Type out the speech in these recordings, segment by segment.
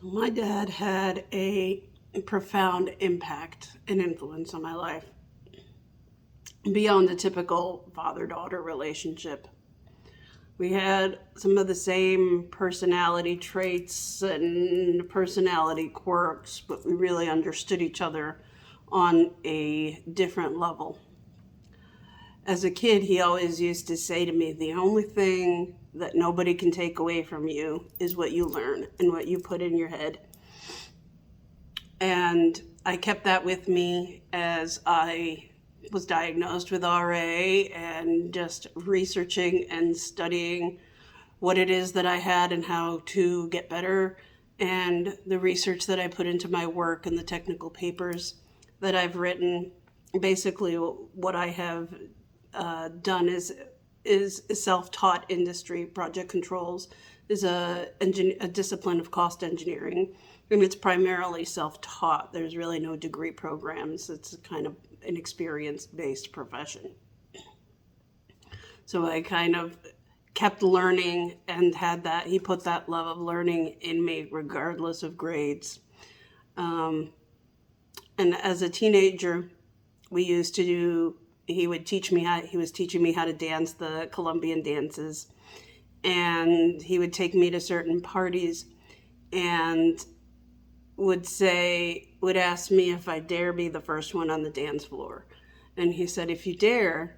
My dad had a profound impact and influence on my life beyond the typical father daughter relationship. We had some of the same personality traits and personality quirks, but we really understood each other on a different level. As a kid, he always used to say to me, the only thing that nobody can take away from you is what you learn and what you put in your head. And I kept that with me as I was diagnosed with RA and just researching and studying what it is that I had and how to get better, and the research that I put into my work and the technical papers that I've written. Basically, what I have done is self-taught industry. Project controls is a discipline of cost engineering, and it's primarily self-taught. There's really no degree programs. It's kind of an experience-based profession. So I kind of kept learning and had that. He put that love of learning in me, regardless of grades. And as a teenager, we used to do. He would teach me how. He was teaching me how to dance the Colombian dances, and he would take me to certain parties, and would ask me if I dare be the first one on the dance floor. And he said, if you dare,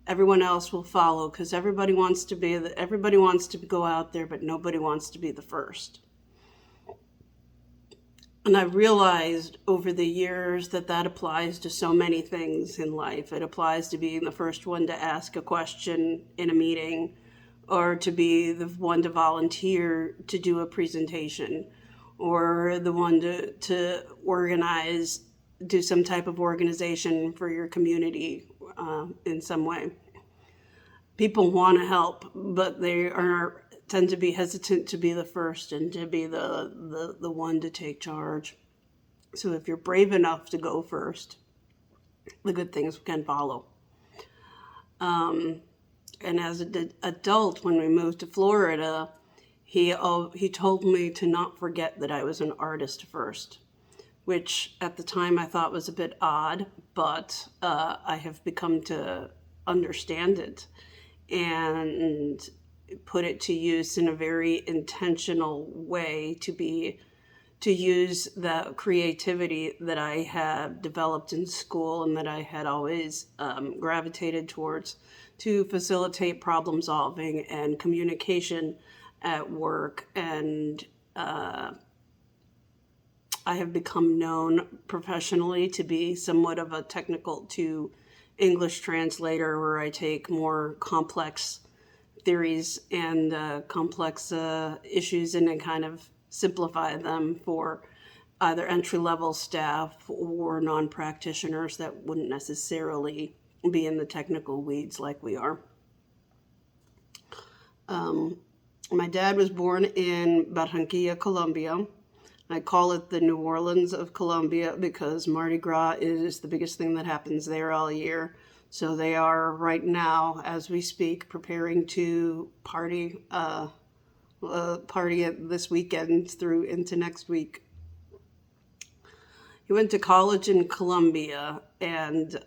everyone else will follow, because everybody wants to go out there, but nobody wants to be the first. And I realized over the years that that applies to so many things in life. It applies to being the first one to ask a question in a meeting, or to be the one to volunteer to do a presentation, or the one to organize, do some type of organization for your community in some way. People want to help, but they tend to be hesitant to be the first and to be the one to take charge. So if you're brave enough to go first, the good things can follow. And as an adult, when we moved to Florida, he told me to not forget that I was an artist first, which at the time I thought was a bit odd, but I have become to understand it and put it to use in a very intentional way, to use the creativity that I have developed in school and that I had always gravitated towards, to facilitate problem solving and communication at work. And I have become known professionally to be somewhat of a technical to English translator, where I take more complex theories and complex issues and then kind of simplify them for either entry-level staff or non-practitioners that wouldn't necessarily be in the technical weeds like we are. My dad was born in Barranquilla, Colombia. I call it the New Orleans of Colombia because Mardi Gras is the biggest thing that happens there all year. So they are right now, as we speak, preparing to party this weekend through into next week. He went to college in Colombia and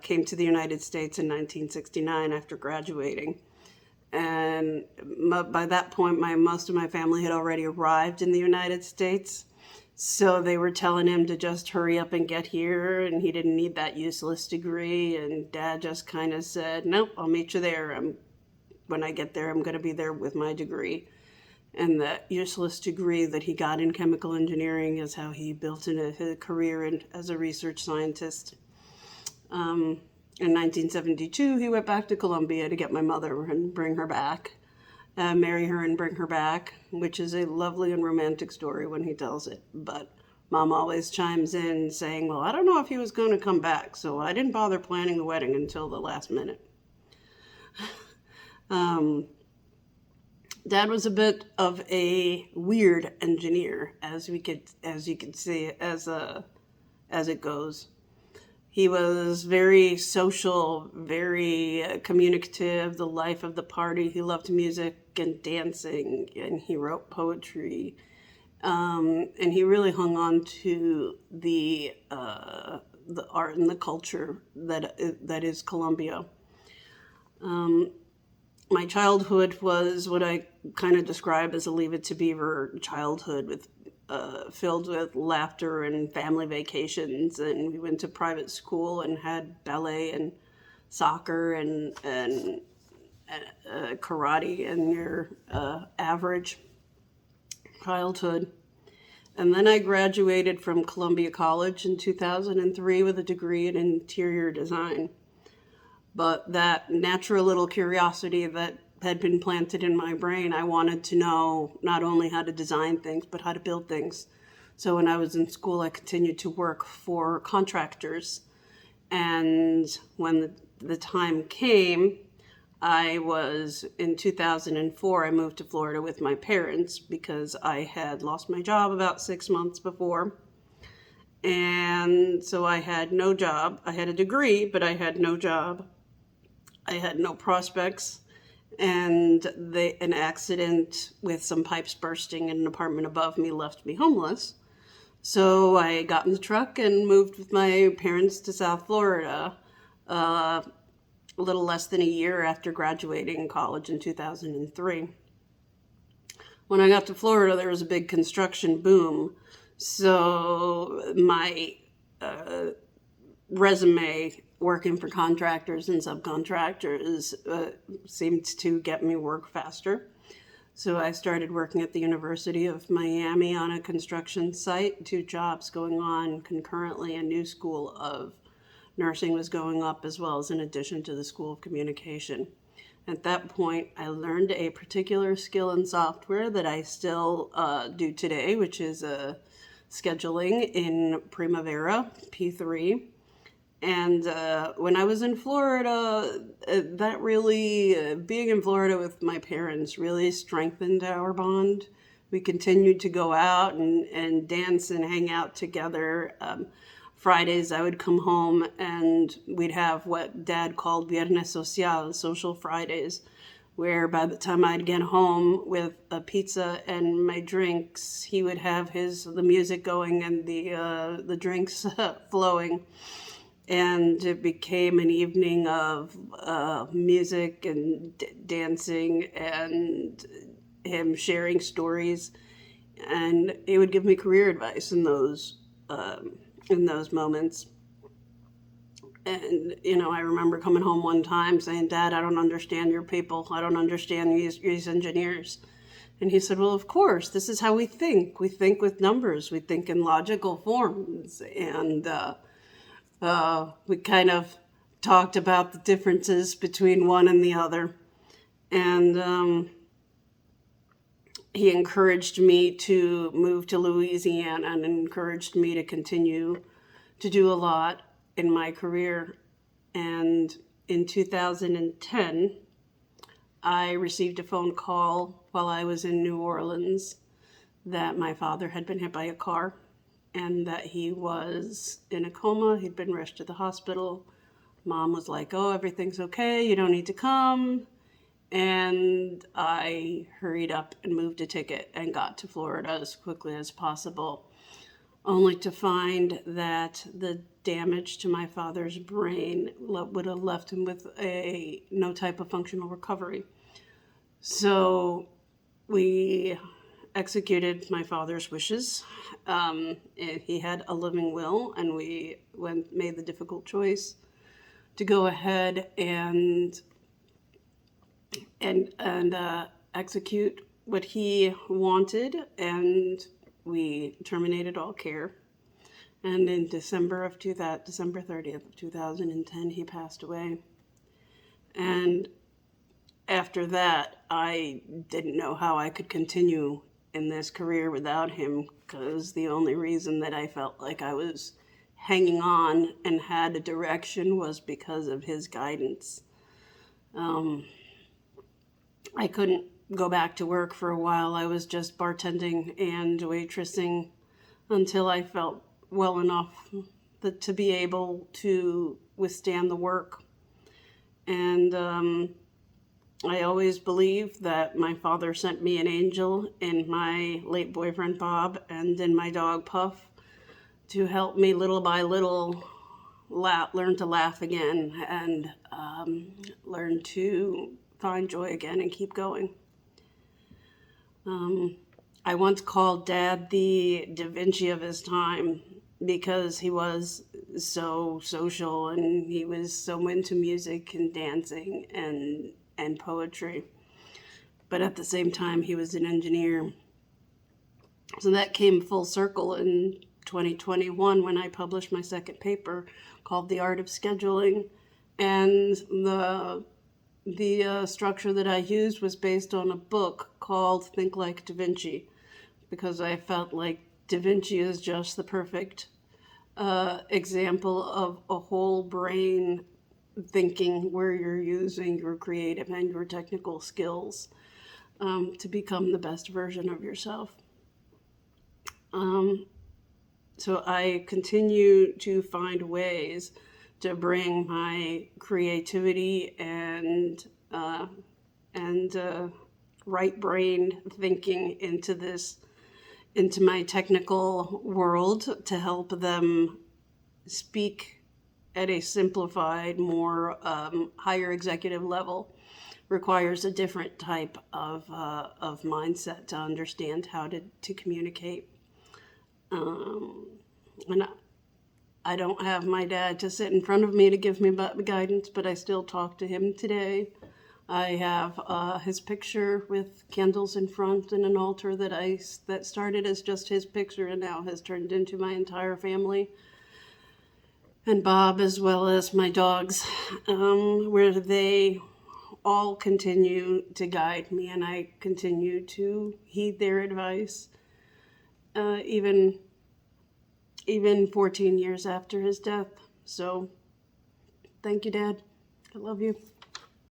came to the United States in 1969 after graduating. And by that point, most of my family had already arrived in the United States. So they were telling him to just hurry up and get here, and he didn't need that useless degree. And Dad just kind of said, nope, I'll meet you there. When I get there, I'm going to be there with my degree. And that useless degree that he got in chemical engineering is how he built his career as a research scientist. In 1972, he went back to Colombia to get my mother and bring her back, marry her and bring her back, which is a lovely and romantic story when he tells it. But Mom always chimes in saying, well, I don't know if he was going to come back, so I didn't bother planning the wedding until the last minute. Dad was a bit of a weird engineer, as you could see, as it goes. He was very social, very communicative, the life of the party. He loved music and dancing, and he wrote poetry. And he really hung on to the art and the culture that is Colombia. My childhood was what I kind of describe as a Leave It to Beaver childhood, with filled with laughter and family vacations, and we went to private school and had ballet and soccer and karate in your average childhood. And then I graduated from Columbia College in 2003 with a degree in interior design. But that natural little curiosity that had been planted in my brain, I wanted to know not only how to design things, but how to build things. So when I was in school, I continued to work for contractors. And when the time came, in 2004, I moved to Florida with my parents because I had lost my job about 6 months before. And so I had no job. I had a degree, but I had no job. I had no prospects, and an accident with some pipes bursting in an apartment above me left me homeless. So I got in the truck and moved with my parents to South Florida a little less than a year after graduating college in 2003. When I got to Florida, there was a big construction boom. So my resume working for contractors and subcontractors seemed to get me work faster. So I started working at the University of Miami on a construction site, 2 jobs going on concurrently. A new school of nursing was going up, as well as in addition to the School of Communication. At that point, I learned a particular skill in software that I still do today, which is scheduling in Primavera P3. And when I was in Florida, that really, being in Florida with my parents really strengthened our bond. We continued to go out and dance and hang out together. Fridays, I would come home and we'd have what Dad called Viernes Social, Social Fridays, where by the time I'd get home with a pizza and my drinks, he would have the music going and the drinks flowing. And it became an evening of music and dancing and him sharing stories. And he would give me career advice in those moments. And, I remember coming home one time saying, "Dad, I don't understand your people. I don't understand these engineers." And he said, "Well, of course, this is how we think. We think with numbers. We think in logical forms." And we kind of talked about the differences between one and the other. And he encouraged me to move to Louisiana and encouraged me to continue to do a lot in my career. And in 2010, I received a phone call while I was in New Orleans that my father had been hit by a car and that he was in a coma. He'd been rushed to the hospital. Mom was like, "Oh, everything's okay. You don't need to come." And I hurried up and moved a ticket and got to Florida as quickly as possible, only to find that the damage to my father's brain would have left him with no type of functional recovery. So we executed my father's wishes. He had a living will, and we made the difficult choice to go ahead and execute what he wanted, and we terminated all care. And in December 30th of 2010, he passed away. And after that, I didn't know how I could continue in this career without him, because the only reason that I felt like I was hanging on and had a direction was because of his guidance. I couldn't go back to work for a while. I was just bartending and waitressing until I felt well enough to be able to withstand the work. And I always believe that my father sent me an angel in my late boyfriend Bob and in my dog Puff to help me little by little learn to laugh again and learn to find joy again and keep going. I once called Dad the Da Vinci of his time because he was so social and he was so into music and dancing and poetry. But at the same time, he was an engineer. So that came full circle in 2021 when I published my second paper called The Art of Scheduling. And the structure that I used was based on a book called Think Like Da Vinci, because I felt like Da Vinci is just the perfect example of a whole brain thinking where you're using your creative and your technical skills to become the best version of yourself. So I continue to find ways to bring my creativity and right brain thinking into my technical world to help them speak at a simplified, more higher executive level. Requires a different type of mindset to understand how to communicate. And I don't have my dad to sit in front of me to give me guidance, but I still talk to him today. I have his picture with candles in front and an altar that started as just his picture and now has turned into my entire family. And Bob, as well as my dogs, where they all continue to guide me, and I continue to heed their advice, even 14 years after his death. So, thank you, Dad. I love you.